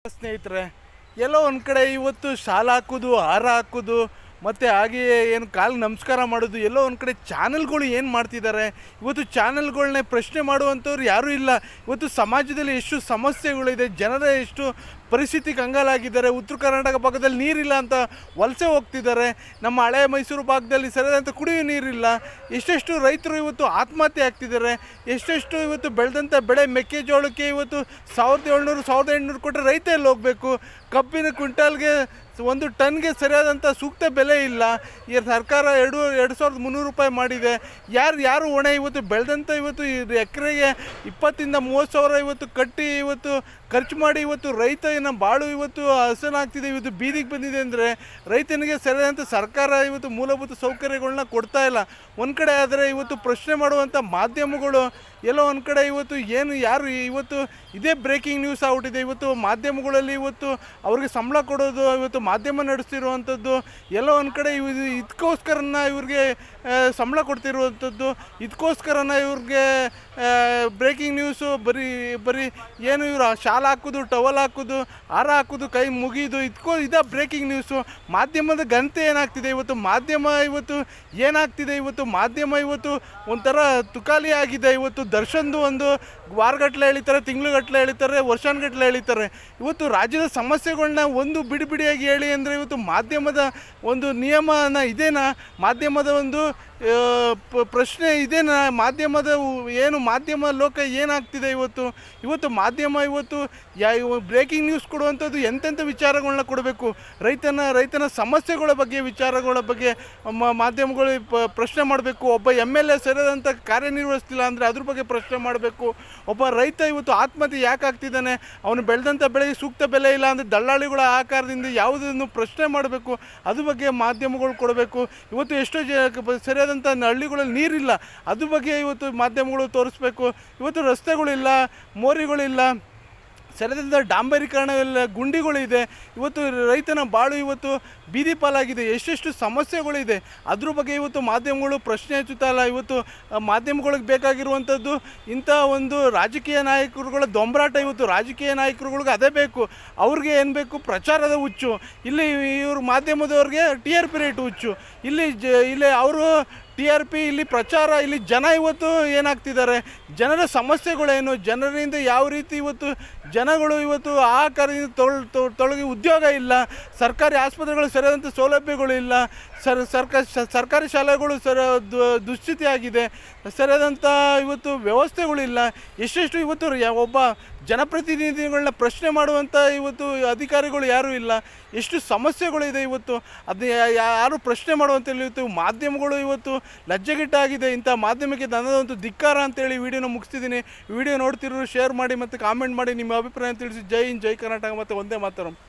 ಸ್ನೇಹಿತರೆ, ಎಲ್ಲೋ ಒಂದು ಕಡೆ ಇವತ್ತು ಶಾಲ ಹಾಕೋದು, ಹಾರ ಹಾಕೋದು, ಮತ್ತು ಹಾಗೆಯೇ ಏನು ಕಾಲಿಗೆ ನಮಸ್ಕಾರ ಮಾಡೋದು, ಎಲ್ಲೋ ಒಂದು ಕಡೆ ಚಾನಲ್ಗಳು ಏನು ಮಾಡ್ತಿದ್ದಾರೆ. ಇವತ್ತು ಚಾನಲ್ಗಳನ್ನೇ ಪ್ರಶ್ನೆ ಮಾಡುವಂಥವ್ರು ಯಾರೂ ಇಲ್ಲ. ಇವತ್ತು ಸಮಾಜದಲ್ಲಿ ಎಷ್ಟು ಸಮಸ್ಯೆಗಳಿದೆ, ಜನರ ಎಷ್ಟು ಪರಿಸ್ಥಿತಿ ಕಂಗಾಲಾಗಿದ್ದಾರೆ. ಉತ್ತರ ಕರ್ನಾಟಕ ಭಾಗದಲ್ಲಿ ನೀರಿಲ್ಲ ಅಂತ ವಲಸೆ ಹೋಗ್ತಿದ್ದಾರೆ. ನಮ್ಮ ಹಳೆ ಮೈಸೂರು ಭಾಗದಲ್ಲಿ ಸರಿಯಾದಂಥ ಕುಡಿಯುವ ನೀರಿಲ್ಲ. ಎಷ್ಟೆಷ್ಟು ರೈತರು ಇವತ್ತು ಆತ್ಮಹತ್ಯೆ ಆಗ್ತಿದ್ದಾರೆ. ಎಷ್ಟೆಷ್ಟು ಇವತ್ತು ಬೆಳೆದಂಥ ಬೆಳೆ ಮೆಕ್ಕೆಜೋಳಕ್ಕೆ ಇವತ್ತು 1700 1800 ಕೊಟ್ಟರೆ ರೈತ ಎಲ್ಲಿ ಹೋಗಬೇಕು. ಕಬ್ಬಿನ ಕ್ವಿಂಟಾಲ್ಗೆ 1 ಟನ್ಗೆ ಸರಿಯಾದಂಥ ಸೂಕ್ತ ಬೆಲೆ ಇಲ್ಲ. ಈ ಸರ್ಕಾರ 2300 ರೂಪಾಯಿ ಮಾಡಿದೆ. ಯಾರು ಹೊಣೆ? ಇವತ್ತು ಬೆಳೆದಂಥ ಇವತ್ತು ಎಕರೆಗೆ 20 ಇಂದ 30 ಸಾವಿರ ಇವತ್ತು ಕಟ್ಟಿ ಇವತ್ತು ಖರ್ಚು ಮಾಡಿ ಇವತ್ತು ರೈತನ ಬಾಳು ಇವತ್ತು ಹಸನಾಗ್ತಿದೆ, ಇವತ್ತು ಬೀದಿಗೆ ಬಂದಿದೆ ಅಂದರೆ ರೈತನಿಗೆ ಸರಿಯಾದಂಥ ಸರ್ಕಾರ ಇವತ್ತು ಮೂಲಭೂತ ಸೌಕರ್ಯಗಳನ್ನ ಕೊಡ್ತಾ ಇಲ್ಲ. ಒಂದು ಕಡೆ ಆದರೆ ಇವತ್ತು ಪ್ರಶ್ನೆ ಮಾಡುವಂಥ ಮಾಧ್ಯಮಗಳು ಎಲ್ಲೋ ಒಂದು ಕಡೆ ಇವತ್ತು ಯಾರು ಇವತ್ತು ಇದೇ ಬ್ರೇಕಿಂಗ್ ನ್ಯೂಸ್ ಆಗ್ಬಿಟ್ಟಿದೆ. ಇವತ್ತು ಮಾಧ್ಯಮಗಳಲ್ಲಿ ಇವತ್ತು ಅವ್ರಿಗೆ ಸಂಬಳ ಕೊಡೋದು, ಇವತ್ತು ಮಾಧ್ಯಮ ನಡೆಸ್ತಿರುವಂಥದ್ದು ಎಲ್ಲೋ ಒಂದು ಕಡೆ ಇದಕ್ಕೋಸ್ಕರನ ಇವ್ರಿಗೆ ಸಂಬಳ ಕೊಡ್ತಿರುವಂಥದ್ದು, ಇದಕ್ಕೋಸ್ಕರನ ಇವ್ರಿಗೆ ಬ್ರೇಕಿಂಗ್ ನ್ಯೂಸು ಬರೀ ಏನು ಇವರು ಶಾಲ ಹಾಕೋದು, ಟವಲ್ ಹಾಕೋದು, ಹಾರ ಹಾಕೋದು, ಕೈ ಮುಗಿದು ಇದೇ ಬ್ರೇಕಿಂಗ್ ನ್ಯೂಸು. ಮಾಧ್ಯಮದ ಘನತೆ ಏನಾಗ್ತಿದೆ ಇವತ್ತು, ಮಾಧ್ಯಮ ಇವತ್ತು ಏನಾಗ್ತಿದೆ, ಇವತ್ತು ಮಾಧ್ಯಮ ಇವತ್ತು ಒಂಥರ ತುಕಾಲಿ ಆಗಿದೆ. ಇವತ್ತು ದರ್ಶನ್ದು ಒಂದು ವಾರಗಟ್ಟಲೆ ಎಳಿತಾರೆ, ತಿಂಗ್ಳುಗಟ್ಟಲೆ ಎಳಿತಾರೆ, ವರ್ಷಾನುಗಟ್ಟಲೆ ಎಳಿತಾರೆ. ಇವತ್ತು ರಾಜ್ಯದ ಸಮಸ್ಯೆಗಳನ್ನ ಒಂದು ಬಿಡಿಯಾಗಿ ಹೇಳಿ ಅಂದರೆ ಇವತ್ತು ಮಾಧ್ಯಮದ ಒಂದು ನಿಯಮನ ಇದೇನಾ? ಮಾಧ್ಯಮದ ಒಂದು ಪ್ರಶ್ನೆ ಇದೇನಾ? ಮಾಧ್ಯಮದ ಏನು ಮಾಧ್ಯಮ ಲೋಕ ಏನಾಗ್ತಿದೆ ಇವತ್ತು ಮಾಧ್ಯಮ ಇವತ್ತು ಬ್ರೇಕಿಂಗ್ ನ್ಯೂಸ್ ಕೊಡುವಂಥದ್ದು ಎಂತೆಂಥ ವಿಚಾರಗಳನ್ನ ಕೊಡಬೇಕು. ರೈತನ ಸಮಸ್ಯೆಗಳ ಬಗ್ಗೆ, ವಿಚಾರಗಳ ಬಗ್ಗೆ ಮಾಧ್ಯಮಗಳು ಪ್ರಶ್ನೆ ಮಾಡಬೇಕು. ಒಬ್ಬ MLA ಸರಿಯಾದಂಥ ಕಾರ್ಯನಿರ್ವಹಿಸ್ತಿಲ್ಲ ಅಂದರೆ ಅದ್ರ ಬಗ್ಗೆ ಪ್ರಶ್ನೆ ಮಾಡಬೇಕು. ಒಬ್ಬ ರೈತ ಇವತ್ತು ಆತ್ಮಹತ್ಯೆ ಯಾಕೆ ಆಗ್ತಿದ್ದಾನೆ, ಅವನು ಬೆಳೆದಂಥ ಬೆಳೆಗೆ ಸೂಕ್ತ ಬೆಲೆ ಇಲ್ಲ ಅಂದರೆ ದಳ್ಳಾಳಿಗಳ ಆಕಾರದಿಂದ ಯಾವುದನ್ನು ಪ್ರಶ್ನೆ ಮಾಡಬೇಕು, ಅದ್ರ ಬಗ್ಗೆ ಮಾಧ್ಯಮಗಳು ಕೊಡಬೇಕು. ಇವತ್ತು ಎಷ್ಟೋ ಸರಿಯಾದಂಥ ಹಳ್ಳಿಗಳಲ್ಲಿ ನೀರಿಲ್ಲ, ಅದ್ರ ಬಗ್ಗೆ ಇವತ್ತು ಮಾಧ್ಯಮಗಳು ತೋರಿಸ್ಬೇಕು. ಇವತ್ತು ರಸ್ತೆಗಳಿಲ್ಲ, ಮೋರಿಗಳಿಲ್ಲ, ಸರಿಯಾದ ಡಾಂಬರೀಕರಣ ಇಲ್ಲ, ಗುಂಡಿಗಳಿದೆ. ಇವತ್ತು ರೈತನ ಬಾಳು ಇವತ್ತು ಬೀದಿ ಪಾಲಾಗಿದೆ. ಎಷ್ಟೆಷ್ಟು ಸಮಸ್ಯೆಗಳಿದೆ, ಅದ್ರ ಬಗ್ಗೆ ಇವತ್ತು ಮಾಧ್ಯಮಗಳು ಪ್ರಶ್ನೆ ಹಚ್ಚುತ್ತಾ ಇಲ್ಲ. ಇವತ್ತು ಮಾಧ್ಯಮಗಳಿಗೆ ಬೇಕಾಗಿರುವಂಥದ್ದು ಇಂಥ ಒಂದು ರಾಜಕೀಯ ನಾಯಕರುಗಳ ದೊಂಬರಾಟ. ಇವತ್ತು ರಾಜಕೀಯ ನಾಯಕರುಗಳಿಗೆ ಅದೇ ಬೇಕು. ಅವ್ರಿಗೆ ಏನು ಬೇಕು? ಪ್ರಚಾರದ ಹುಚ್ಚು. ಇಲ್ಲಿ ಇವರು ಮಾಧ್ಯಮದವ್ರಿಗೆ TRP ರೇಟ್ ಹುಚ್ಚು. ಇಲ್ಲಿ ಅವರು TRP, ಇಲ್ಲಿ ಪ್ರಚಾರ, ಇಲ್ಲಿ ಜನ ಇವತ್ತು ಏನಾಗ್ತಿದ್ದಾರೆ, ಜನರ ಸಮಸ್ಯೆಗಳೇನು, ಜನರಿಂದ ಯಾವ ರೀತಿ ಇವತ್ತು ಜನಗಳು ಇವತ್ತು ಆಹಾರದಿಂದ ತೊಳಗಿ ಉದ್ಯೋಗ ಇಲ್ಲ, ಸರ್ಕಾರಿ ಆಸ್ಪತ್ರೆಗಳು ಸರಿಯಾದಂಥ ಸೌಲಭ್ಯಗಳು ಇಲ್ಲ, ಸರ್ಕಾರಿ ಶಾಲೆಗಳು ದುಸ್ಥಿತಿ ಆಗಿದೆ, ಸರಿಯಾದಂಥ ಇವತ್ತು ವ್ಯವಸ್ಥೆಗಳಿಲ್ಲ. ಎಷ್ಟೆಷ್ಟು ಇವತ್ತು ಒಬ್ಬ ಜನಪ್ರತಿನಿಧಿಗಳನ್ನ ಪ್ರಶ್ನೆ ಮಾಡುವಂಥ ಇವತ್ತು ಅಧಿಕಾರಿಗಳು ಯಾರೂ ಇಲ್ಲ. ಎಷ್ಟು ಸಮಸ್ಯೆಗಳಿದೆ ಇವತ್ತು, ಅದು ಯಾರು ಪ್ರಶ್ನೆ ಮಾಡುವಂಥ ಇವತ್ತು ಮಾಧ್ಯಮಗಳು ಇವತ್ತು ಲಜ್ಜೆಗೆಟ್ಟಾಗಿದೆ. ಇಂಥ ಮಾಧ್ಯಮಕ್ಕೆ ನನ್ನದೊಂದು ಧಿಕ್ಕಾರ ಅಂತೇಳಿ ವಿಡಿಯೋನ ಮುಗಿಸ್ತಿದ್ದೀನಿ. ವಿಡಿಯೋ ನೋಡ್ತಿರೋರು ಶೇರ್ ಮಾಡಿ ಮತ್ತು ಕಾಮೆಂಟ್ ಮಾಡಿ, ನಿಮ್ಮ ಅಭಿಪ್ರಾಯ ತಿಳಿಸಿ. ಜೈ ಹಿಂದ್, ಜೈ ಕರ್ನಾಟಕ ಮತ್ತು ಒಂದೇ ಮಾತರಂ.